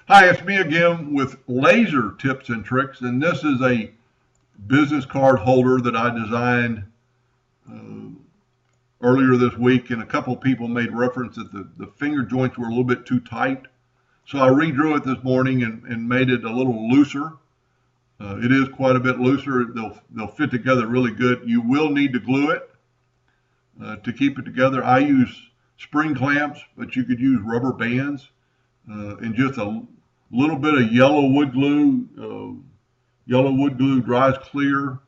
Hi, it's me again with laser tips and tricks, and this is a business card holder that I designed uh, earlier this week, and a couple people made reference that the finger joints were a little bit too tight. So I redrew it this morning and made it a little looser. It is quite a bit looser. They'll fit together really good. You will need to glue it to keep it together. I use spring clamps, but you could use rubber bands and just a little bit of yellow wood glue. Yellow wood glue dries clear,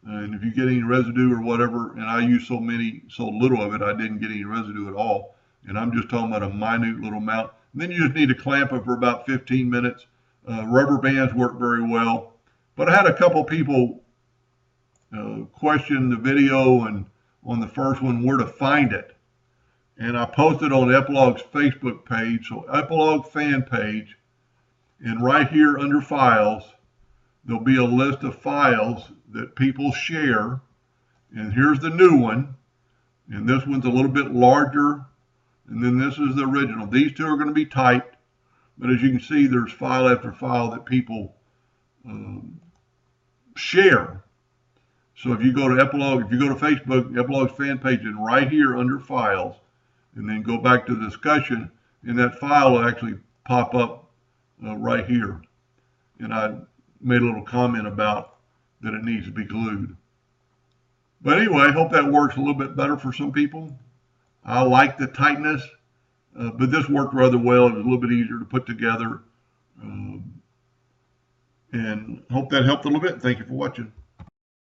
and if you get any residue or whatever, and I use so little of it, I didn't get any residue at all. And I'm just talking about a minute little amount. And then you just need to clamp it for about 15 minutes. Rubber bands work very well. But I had a couple people question the video and on the first one where to find it. And I posted on Epilog's Facebook page, so Epilog fan page, and right here under files, there'll be a list of files that people share. And here's the new one. And this one's a little bit larger. And then this is the original. These two are going to be typed. But as you can see, there's file after file that people share. So if you go to Epilog, if you go to Facebook, Epilog's fan page, and right here under files, and then go back to the discussion, and that file will actually pop up right here. And I made a little comment about that it needs to be glued. But anyway, I hope that works a little bit better for some people. I like the tightness, but this worked rather well. It was a little bit easier to put together. And hope that helped a little bit. Thank you for watching.